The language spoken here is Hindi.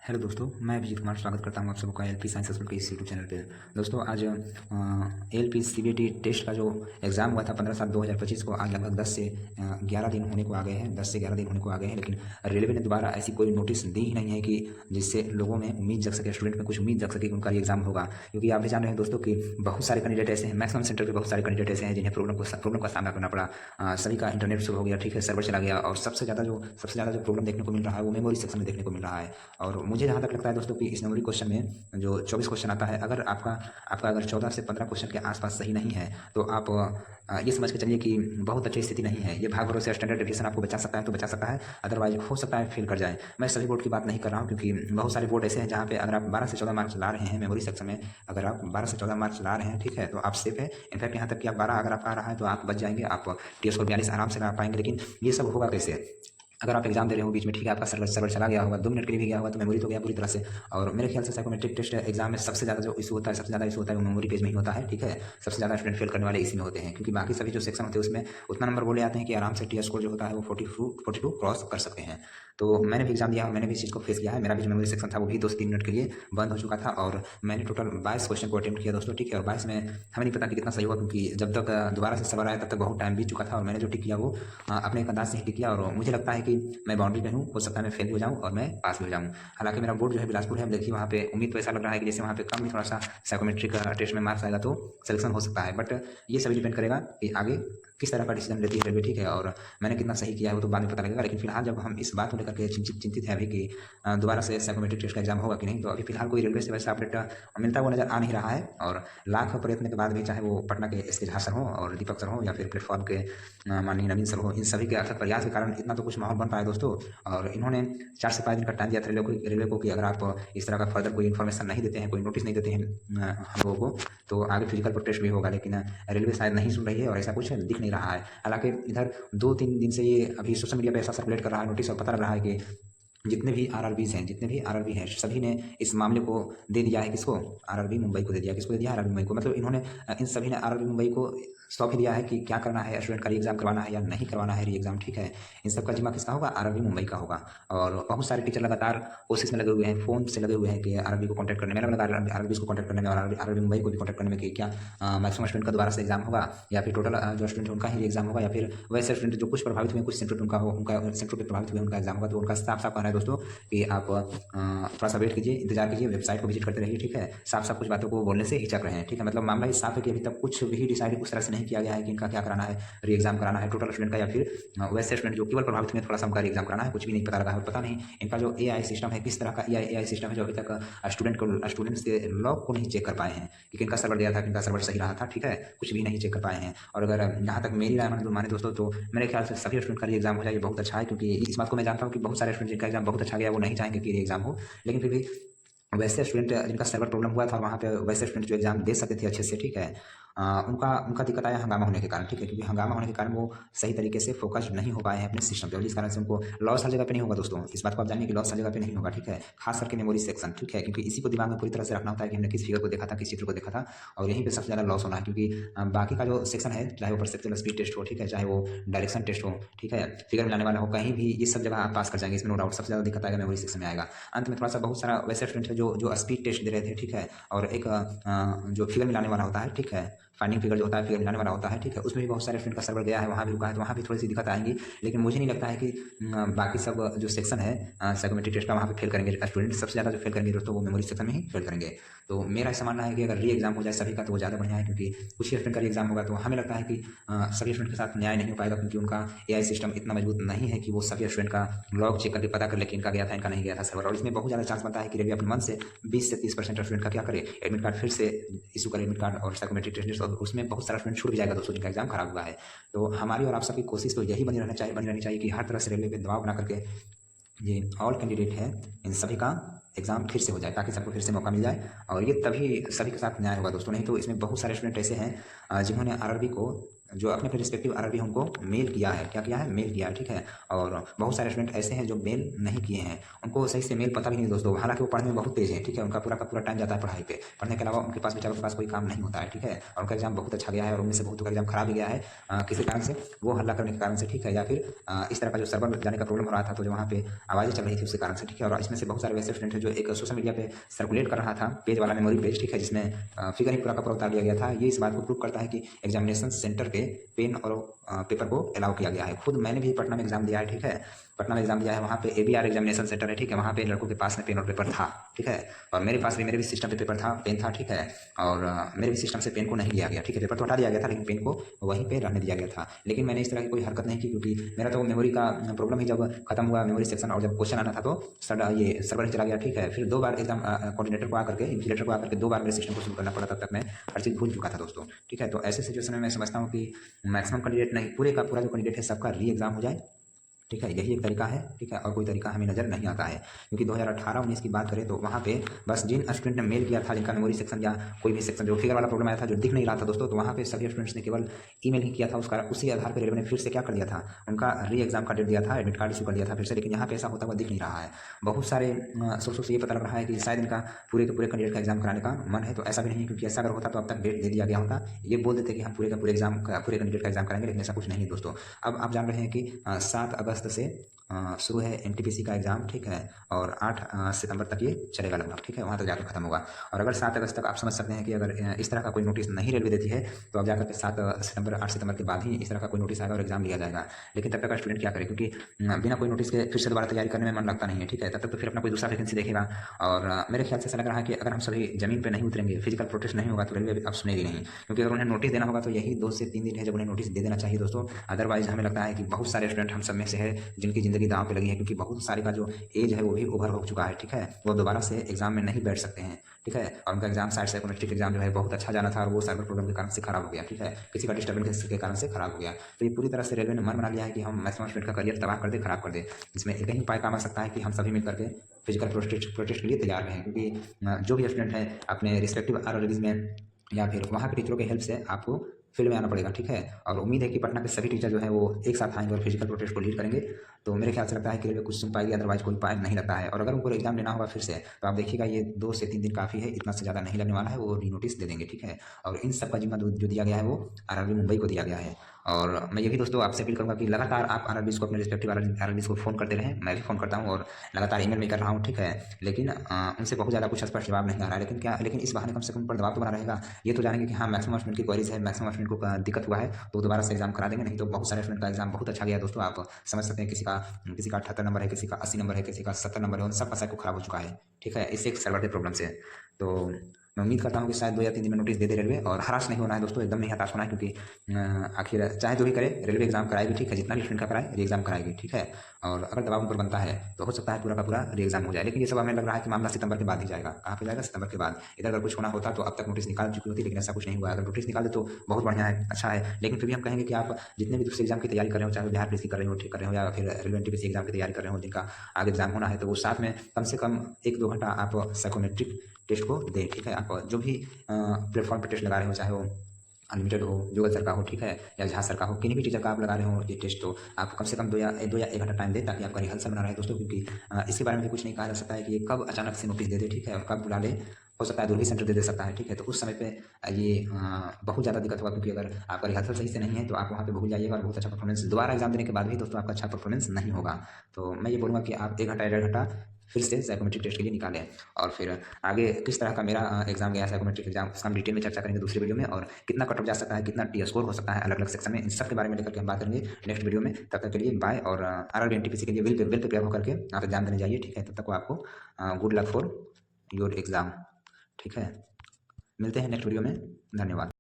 हेलो दोस्तों, मैं अभिजीत कुमार स्वागत करता हूं आप सबका एलपी साइंस एक्सपर्ट के इस यूट्यूब चैनल पे। दोस्तों आज एलपी सीबीटी टेस्ट का जो एग्ज़ाम हुआ था 15/7/2025 को आज लगभग 10 से 11 दिन होने को आ गए हैं 10 से 11 दिन होने को आ गए हैं। लेकिन रेलवे ने दोबारा ऐसी कोई नोटिस दी ही नहीं है कि जिससे लोगों में उम्मीद जग सके, स्टूडेंट में कुछ उम्मीद जग सके कि उनका ये एग्ज़ाम होगा। क्योंकि आप भी जान रहे हैं दोस्तों कि बहुत सारे कैंडिडेट ऐसे हैं, मैक्सिमम सेंटर पर बहुत सारे कैंडिडेट ऐसे हैं जिन्हें प्रॉब्लम का सामना करना पड़ा। सभी का इंटरनेट स्लो हो गया, ठीक है, सर्वर चला गया, और सबसे ज़्यादा जो प्रॉब्लम देखने को मिल रहा है वो मेमोरी सेक्शन में देखने को मिल रहा है। और मुझे जहाँ तक लगता है दोस्तों कि इस मेमोरी क्वेश्चन में जो 24 क्वेश्चन आता है, अगर आपका अगर 14 से 15 क्वेश्चन के आसपास सही नहीं है तो आप ये समझ के चलिए कि बहुत अच्छी स्थिति नहीं है। ये भाग भरोसे स्टैंडर्ड डेविएशन आपको बचा सकता है तो बचा सकता है, अदरवाइज हो सकता है फेल कर जाए। मैं सभी बोर्ड की बात नहीं कर रहा हूँ, क्योंकि बहुत सारे बोर्ड ऐसे हैं जहाँ पे अगर आप 12 से 14 मार्क्स ला रहे हैं मेमोरी सेक्शन में, अगर आप 12 से 14 मार्क्स ला रहे हैं, ठीक है, तो आप सेफ है। इनफैक्ट यहाँ तक कि आप 12 अगर आप आ रहा है तो आप बच जाएंगे, आप टी स्कोर 42 आराम से ला पाएंगे। लेकिन ये सब होगा कैसे? अगर आप एग्जाम दे रहे हो बीच में, ठीक है, आपका सर्वर चला गया होगा, 2 मिनट के लिए भी गया होगा तो मेमोरी तो गया पूरी तरह से। और मेरे ख्याल से साइकोमेट्रिक टेस्ट एग्जाम में सबसे ज़्यादा जो इशू होता है, सबसे ज़्यादा इशू होता है वो मेमोरी पेज में ही होता है, ठीक है। सबसे ज़्यादा स्टूडेंट फेल करने वाले इसी में होते हैं, क्योंकि बाकी सभी जो सेक्शन होते हैं उसमें उतना नंबर बोले आते हैं कि आराम से टी स्कोर जो होता है वो 42 क्रॉस कर सकते हैं। तो मैंने भी एग्जाम दिया और मैंने भी इस चीज़ को फेस किया है। मेरा भी जो मेमोरी सेक्शन था वो भी 2 से 3 मिनट के लिए बंद हो चुका था, और मैंने टोटल 22 क्वेश्चन को अटेम्प्ट किया दोस्तों, ठीक है। और 22 में हमें नहीं पता कि कितना सही हुआ, क्योंकि जब तक दोबारा से सवाल आया तब तक बहुत टाइम बीत चुका था। और मैंने जो टिक किया वो अपने एक अंदाज से ही टिक किया, और मुझे लगता है कि मैं बाउंड्री पे हूँ, हो सकता है मैं फेल हो जाऊँ और मैं पास भी हो जाऊँ। हालांकि मेरा बोर्ड जो है बिलासपुर है, अब देखिए वहाँ पे उम्मीद तो ऐसा लग रहा है कि जैसे वहाँ पे कम भी थोड़ा सा साइकोमेट्रिक टेस्ट में मार्क्स आएगा तो सिलेक्शन हो सकता है। बट ये सभी डिपेंड करेगा कि आगे किस तरह का डिसीजन लेती है रेलवे, ठीक है। और मैंने कितना सही किया है वो तो बाद में पता लगेगा। लेकिन फिलहाल जब हम इस बात को लेकर के चिंतित है अभी कि दोबारा से साइकोमेट्रिक टेस्ट का एग्जाम होगा कि नहीं, तो अभी फिलहाल कोई रेलवे से वैसा अपडेट मिलता हुआ नजर आ नहीं रहा है। और लाख प्रयत्न के बाद भी, चाहे वो पटना के एस के झा सर हो और दीपक सर हो या फिर प्लेटफॉर्म के माननीय नवीन सर हो, इन सभी के अथक प्रयास के कारण इतना तो कुछ माहौल बन पाया दोस्तों। और इन्होंने 4 से 5 दिन का टाइम दिया था रेलवे को कि अगर आप इस तरह का फर्दर कोई इन्फॉर्मेशन नहीं देते हैं, कोई नोटिस नहीं देते हैं हम लोगों को, तो आगे फिजिकल प्रोटेस्ट भी होगा। लेकिन रेलवे शायद नहीं सुन रही है और ऐसा कुछ दिख नहीं रहा है। हालांकि इधर 2-3 दिन से ये अभी सोशल मीडिया पे ऐसा सर्कुलेट कर रहा है नोटिस, और पता लग रहा है कि जितने भी आरआरबी हैं सभी ने इस मामले को दे दिया है। किसको? आरआरबी मुंबई को दे दिया। किसको दे दिया? आरआरबी मुंबई को। मतलब इन्होंने इन सभी ने आरआरबी मुंबई को सौंप दिया है कि क्या करना है, स्टूडेंट का री एग्जाम करवाना है या नहीं करवाना है री एग्जाम, ठीक है। इन सब का जिम्मा किसका होगा? आरआरबी मुंबई का होगा। और बहुत सारे टीचर लगातार कोशिश में लगे हुए हैं, फोन से लगे हुए हैं कि आरआरबी को कॉन्टैक्ट करने में, आरआरबी को कॉन्टैक्ट करने में और आरआरबी मुंबई को भी कॉन्टैक्ट करने में कि क्या मैक्सिमम स्टूडेंट का दोबारा से एग्जाम होगा या फिर टोटल जो स्टूडेंट उनका ही एग्जाम होगा, या फिर वैसे स्टूडेंट जो कुछ प्रभावित हुए, कुछ सेंटर उनका हो, उनका सेंटर पर प्रभावित हुए उनका एग्जाम होगा। तो उनका साफ साफ कहना है दोस्तों कि आप थोड़ा सा वेट कीजिए, इंतजार कीजिए, वेबसाइट को विजिट करते रहिए, ठीक है। साफ साफ कुछ बातों को बोलने से हिचक रहे हैं, ठीक है। मतलब मामला ये साफ है कि अभी तक कुछ भी डिसाइड उस तरह से नहीं किया गया है कि इनका क्या कराना है, री एग्जाम कराना है टोटल स्टूडेंट का या फिर वैसे स्टूडेंट जो केवल प्रभावित हुए थोड़ा सा उनका री एग्जाम कराना है, कुछ भी नहीं पता लगा है। पता नहीं इनका जो एआई सिस्टम है किस तरह का एआई सिस्टम है जो अभी तक स्टूडेंट्स के लॉग को नहीं चेक कर पाए हैं कि किनका सर्वर गया था, किनका सर्वर सही रहा था, ठीक है, कुछ भी नहीं चेक कर पाए हैं। और अगर जहाँ तक मेरी राय माने दोस्तों, तो मेरे ख्याल से सभी स्टूडेंट का री एग्जाम हो जाए बहुत अच्छा है। क्योंकि इस बात को मैं जानता हूँ कि बहुत सारे स्टूडेंट जिनका एग्जाम बहुत अच्छा गया वो नहीं चाहेंगे कि री एग्जाम हो, लेकिन फिर भी वैसे स्टूडेंट जिनका सर्वर प्रॉब्लम हुआ था वहाँ पे वैसे स्टूडेंट जो एग्जाम दे सकते थे अच्छे से, ठीक है, उनका दिक्कत आया हंगामा होने के कारण, ठीक है। क्योंकि हंगामा होने के कारण वो सही तरीके से फोकस नहीं हो पाए हैं अपने सिस्टम पे, जिस कारण से उनको लॉस हर जगह पे नहीं होगा दोस्तों। इस बात को आप जानिए कि लॉस हर जगह पे नहीं होगा, ठीक है, खास करके मेमोरी सेक्शन, ठीक है। क्योंकि इसी को दिमाग में पूरी तरह से रखना होता है कि हमने किस फिगर को देखा था, किस चित्र को देखा था, और यहीं पे सबसे ज़्यादा लॉस होना है। क्योंकि बाकी का जो सेक्शन है, चाहे वो परसेप्चुअल स्पीड टेस्ट हो, ठीक है, चाहे वो डायरेक्शन टेस्ट हो, ठीक है, फिगर मिलाने वाला हो, कहीं भी ये सब जगह आप पास कर जाएंगे, इसमें नो डाउट। सबसे ज़्यादा दिक्कत आएगा मेमोरी सेक्शन में आएगा। अंत में थोड़ा सा बहुत सारा वैसे स्टूडेंट है जो स्पीड टेस्ट दे रहे थे, ठीक है, और एक जो फिगर मिलाने वाला होता है, ठीक है, फाइंडिंग फिगर जो होता है, फिगर मिलाने वाला होता है, ठीक है, उसमें भी बहुत सारे स्टूडेंट का सर्वर गया है, वहाँ भी रुका है, तो वहाँ भी थोड़ी सी दिक्कत आएंगी। लेकिन मुझे नहीं लगता है कि बाकी सब जो सेक्शन है साइकोमेट्रिक टेस्ट का वहाँ पे फेल करेंगे स्टूडेंट। सबसे ज़्यादा जो फेल करेंगे दोस्तों वो मेमोरी सेक्शन में ही फेल करेंगे। तो मेरा ऐसा मानना है कि अगर री एग्जाम हो जाए सभी का तो वो ज़्यादा बढ़िया है, क्योंकि कुछ ही स्टूडेंट का री एग्जाम होगा तो हमें लगता है कि सभी स्टूडेंट के साथ न्याय नहीं हो पाएगा, क्योंकि उनका एआई सिस्टम इतना मजबूत नहीं है कि वो सभी स्टूडेंट का लॉग चेक करके पता कर ले कि इनका गया था, इनका नहीं गया था सर्वर। और इसमें बहुत ज़्यादा चांस बनता है कि रेलवे अपने मन से 20 से 30% स्टूडेंट का क्या करे, एडमिट कार्ड फिर से इशू करे, एडमिट कार्ड और साइकोमेट्रिक टेस्ट, और उसमें बहुत सारा स्टूडेंट छूट भी जाएगा दोस्तों जिनका एग्जाम खराब हुआ है। तो हमारी और आप सबकी कोशिश तो यही बनी रहनी चाहिए कि हर तरह से रेलवे पे दबाव बना करके ये ऑल कैंडिडेट है इन सभी का एग्जाम फिर से हो जाए, ताकि सबको फिर से मौका मिल जाए, और ये तभी सभी के साथ न्याय होगा दोस्तों। नहीं तो इसमें बहुत सारे स्टूडेंट ऐसे हैं जिन्होंने आरआरबी को जो अपने रिस्पेक्टिव आरआरबी उनको मेल किया है, क्या किया है, मेल किया है, ठीक है। और बहुत सारे स्टूडेंट ऐसे हैं जो मेल नहीं किए हैं, उनको सही से मेल पता भी नहीं दोस्तों, हालांकि वो पढ़ने में बहुत तेज है, ठीक है। उनका पूरा का पूरा टाइम जाता है पढ़ाई पे, पढ़ने के अलावा उनके पास बेचारों के पास कोई काम नहीं होता है, ठीक है। और उनका एग्जाम बहुत अच्छा गया है और उनमें से बहुत का एग्जाम खराब भी गया है किसी कारण से, वो हल्ला करने के कारण से, ठीक है, या फिर इस तरह का जो सर्वर जाने का प्रॉब्लम हो रहा था, तो जो वहाँ पे आवाज़ें चल रही थी उसके कारण से, ठीक है। और इसमें से बहुत सारे वैसे स्टूडेंट हैं जो एक सोशल मीडिया पे सर्कुलेट कर रहा था पेज वाला, मेमोरी पेज, ठीक है, जिसमें फिगर ही पूरा का पूरा उतार लिया गया था। ये इस बात को प्रूव करता है कि एग्जामिनेशन सेंटर पे पेन और पेपर को अलाउ किया गया है। खुद मैंने भी पटना में एग्जाम दिया है, ठीक है, पटना में एग्जाम दिया है, वहाँ पे ABR एग्जामिनेशन सेंटर है, ठीक है। वहाँ पे लड़कों के पास में पेन और पेपर था, ठीक है। और मेरे पास भी, मेरे भी सिस्टम पे पेपर था, पेन था, ठीक है। और मेरे भी सिस्टम से पेन को नहीं लिया गया, ठीक है। पेपर तो हटा दिया गया था लेकिन पेन को वहीं पे रहने दिया गया था। लेकिन मैंने इस तरह की कोई हरकत नहीं की, क्योंकि मेरा तो मेमोरी का प्रॉब्लम ही जब खत्म हुआ मेमोरी सेक्शन और जब क्वेश्चन आना था तो ये सर्वर ही चला गया, ठीक है। फिर 2 बार एग्जाम कोऑर्डिनेटर को आकर के, इन्विजिलेटर को आकर के 2 बार मेरे सिस्टम को शुरू करना पड़ा, तब तक मैं हर चीज़ भूल चुका था दोस्तों, ठीक है। तो ऐसे सिचुएशन में मैं समझता हूँ कि मैक्सिमम कैंडिडेट नहीं, पूरे का पूरा जो कैंडिडेट है सबका री एग्जाम हो जाए, ठीक है। यही एक तरीका है, ठीक है, और कोई तरीका हमें नज़र नहीं आता है। क्योंकि 2018-19 की बात करें तो वहाँ पे बस जिन स्टूडेंट ने मेल किया था, जिनका मेमोरी सेक्शन या कोई भी सेक्शन जो फिगर वाला प्रॉब्लम आया था, जो दिख नहीं रहा था दोस्तों, तो वहाँ पे सभी स्टूडेंट्स ने केवल ईमेल ही किया था, उसका उसी आधार पर रेलवे ने फिर से क्या कर दिया था, उनका री एग्जाम का डेट दिया था, एडमिट कार्ड इशू कर दिया था फिर से। लेकिन यहाँ पे ऐसा होता हुआ दिख नहीं रहा है। बहुत सारे सोर्सों से ये पता लग रहा है कि शायद इनका पूरे के पूरे कैंडिडेट का एग्जाम कराने का मन है, तो ऐसा भी नहीं है, क्योंकि ऐसा अगर होता तो अब तक डेट दे दिया गया होता। ये बोल देते कि हम पूरे का पूरे एग्जाम पूरे कैंडिडेट का एग्जाम कराएंगे, लेकिन ऐसा कुछ नहीं है दोस्तों। अब आप जान रहे हैं कि 7 अगस्त से शुरू है NTPC का एग्जाम, ठीक है, और 8 सितंबर तक ये चलेगा लगभग, ठीक है, वहाँ तक जाकर खत्म होगा। और अगर 7 अगस्त तक आप समझ सकते हैं कि अगर इस तरह का कोई नोटिस नहीं रेलवे देती है, तो अब जाकर के 8 सितंबर के बाद ही इस तरह का कोई नोटिस आएगा और एग्जाम लिया जाएगा। लेकिन तब तक स्टूडेंट क्या करे, क्योंकि बिना कोई नोटिस के फिर से दोबारा तैयारी करने में मन लगता नहीं है, ठीक है। तब तक तो फिर अपना कोई दूसरा वैकेंसी देखेगा। और मेरे ख्याल से ऐसा लग रहा है कि अगर हम सभी जमीन पर नहीं उतरेंगे, फिजिकल प्रोटेस्ट नहीं होगा, तो रेलवे अब सुनेगी नहीं। क्योंकि अगर उन्हें नोटिस देना होगा तो यही 2 से 3 दिन है जब उन्हें नोटिस दे देना चाहिए दोस्तों। अदरवाइज हमें लगता है कि बहुत सारे स्टूडेंट हम सब में से है जिनकी ज़िंदगी दांव पे लगी है, क्योंकि बहुत सारे का जो एज है वो भी ओवर हो चुका है, ठीक है। वो दोबारा से एग्जाम में नहीं बैठ सकते हैं, ठीक है। और उनका एग्जाम साइड साइकोमेट्रिक एग्जाम जो है बहुत अच्छा जाना था और वो सर्वर प्रॉब्लम के कारण से खराब हो गया, ठीक है, किसी का डिस्टर्बेंस के कारण से खराब हो गया। तो ये पूरी तरह से रेलवे ने मन बना लिया है कि हम मैक्सिमम स्टूडेंट का करियर तबाह कर दे, खराब कर दे। इसमें एक ही उपाय काम आ सकता है कि हम सभी मिलकर के फिजिकल प्रोटेस्ट के लिए तैयार रहें, क्योंकि जो भी स्टूडेंट है अपने रिस्पेक्टिव आरआरबीज में या फिर वहाँ के टीचरों के हेल्प से आपको फील्ड में आना पड़ेगा, ठीक है। और उम्मीद है कि पटना के सभी टीचर जो है वो एक साथ आएंगे और फिजिकल प्रोटेस्ट को लीड करेंगे। तो मेरे ख्याल से लगता है कि रेलवे कुछ सुन पाएगी, अदरवाइज कोई उपाय नहीं लगता है। और अगर उनको एग्जाम देना होगा फिर से, तो आप देखिएगा ये 2 से 3 दिन काफ़ी है, इतना से ज़्यादा नहीं लगने वाला है, वो री नोटिस दे देंगे, ठीक है। और इन सब का जिम्मा जो दिया गया है वो आरआरबी मुंबई को दिया गया है। और मैं ये भी दोस्तों आपसे अपील करूँगा कि लगातार आप आरआरबीज को, अपने रिस्पेक्टिव आरआरबीज को फ़ोन करते रहें। मैं भी फ़ोन करता हूँ और लगातार ईमेल भी कर रहा हूँ, ठीक है। लेकिन उनसे बहुत ज़्यादा कुछ स्पष्ट जवाब नहीं आ रहा है। लेकिन इस बहाने कम से कम पर दबाव तो बना रहेगा। ये तो जानेंगे कि हाँ मैक्सिमम स्टूडेंट की क्वेरीज है, मैक्सिमम स्टूडेंट को दिक्कत हुआ है, तो दोबारा से एग्जाम करा देंगे। नहीं तो बहुत सारे स्टूडेंट का एग्जाम बहुत अच्छा गया दोस्तों, आप समझ सकते हैं। किसी का 78 नंबर है, किसी का 80 नंबर है, किसी का 70 नंबर है, उन सब का साइको खराब हो चुका है, ठीक है, इससे एक सर्वर के प्रॉब्लम से। तो मैं उम्मीद करता हूँ कि शायद 2 या 3 दिन में नोटिस दे दे रेलवे। और हताश नहीं होना है दोस्तों, एकदम नहीं हताश होना है, क्योंकि आखिर चाहे जो भी करे रेलवे एग्जाम कराएगी, ठीक है, जितना भी स्टूडेंट का कराए री एग्जाम कराएगी, ठीक है। और अगर दबाव उन पर बनता है तो हो सकता है पूरा का पूरा री एग्जाम हो जाए। लेकिन ये सब हमें लग रहा है कि मामला सितंबर के बाद ही जाएगा। कहाँ पे जाएगा? सितंबर के बाद। इधर अगर कुछ होना होता तो अब तक नोटिस निकाल चुकी होती, लेकिन ऐसा कुछ नहीं हुआ। अगर नोटिस निकाल दे तो बहुत बढ़िया है, अच्छा है। लेकिन फिर भी हम कहेंगे कि आप जितने भी दूसरे एग्जाम की तैयारी कर रहे हो, चाहे बिहार पुलिस की कर रहे हो, ठीक कर रहे हो, या फिर रेलवे NTPC एग्जाम की तैयारी कर रहे हो, जिनका आगे एग्जाम होना है, तो वो साथ में कम से कम 1-2 घंटा आप साइकोमेट्रिक टेस्ट को दें, ठीक है। आप जो भी प्लेटफॉर्म पर टेस्ट लगा रहे हो, चाहे वो अनलिमिटेड हो, गूगल सर का हो, ठीक है, या झांझ सर का हो, किन्हीं भी टीचर का आप लगा रहे हो ये टेस्ट, तो आप कम से कम 2 या 1 घंटा टाइम दें, ताकि आपका रिहर्सल बना रहे दोस्तों। क्योंकि इसके बारे में भी कुछ नहीं कहा जा सकता है कि ये कब अचानक से नोटिस दे दे, ठीक है, और कब बुला ले। हो सकता है दूर भी सेंटर दे सकता है, ठीक है। तो उस समय पे ये बहुत ज़्यादा दिक्कत होगा, क्योंकि अगर आपका रिहर्सल सही से नहीं है तो आप वहाँ पे भूल जाइएगा और बहुत अच्छा परफॉर्मेंस दोबारा एग्जाम देने के बाद भी दोस्तों आपका अच्छा परफॉर्मेंस नहीं होगा। तो मैं ये बोलूँगा कि आप 1 घंटा या 1.5 घंटा फिर से साइकोमेट्रिक टेस्ट के लिए निकालें। और फिर आगे किस तरह का मेरा एग्जाम गया साइकोमेट्रिक एग्जाम, उसका हम डिटेल में चर्चा करेंगे दूसरी वीडियो में। और कितना कट ऑफ जा सकता है, कितना टी स्कोर हो सकता है अलग अलग सेक्शन में, इन सब के बारे में लेकर के हम बात करेंगे नेक्स्ट वीडियो में। तब तक के लिए बाय। और आरआरबी NTPC के लिए वेल प्रिपेयर होकर के आप एग्जाम देने जाइए, ठीक है। तब तक को आपको good luck for your exam, ठीक है। मिलते हैं नेक्स्ट वीडियो में, धन्यवाद।